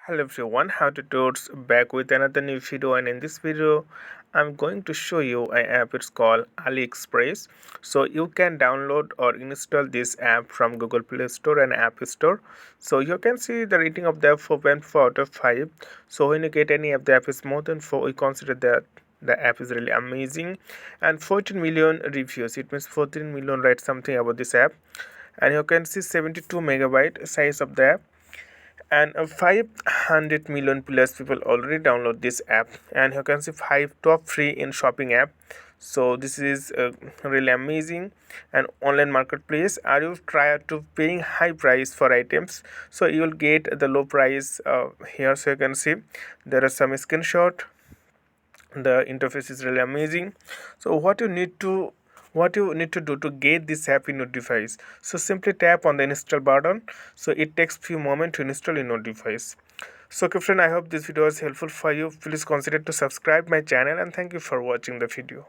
Hello everyone, how to tours back with another new video, and in this video I'm going to show you an app. It's called Aliexpress. So you can download or install this app from Google Play Store and App Store. So you can see the rating of the app 4.4 out of 5. So when you get any app, the app is more than 4, we consider that the app is really amazing. And 14 million reviews, it means 14 million write something about this app. And you can see 72 megabyte size of the app, and 500 million plus people already download this app, and you can see 5 top free in shopping app. So this is really amazing. And online marketplace, are you try to paying high price for items, so you will get the low price here. So you can see there are some screenshot. The interface is really amazing. So what you need to do to get this app in your device, so simply tap on the install button. So it takes few moments to install in your device. So okay friend, I hope this video was helpful for you. Please consider to subscribe my channel, and thank you for watching the video.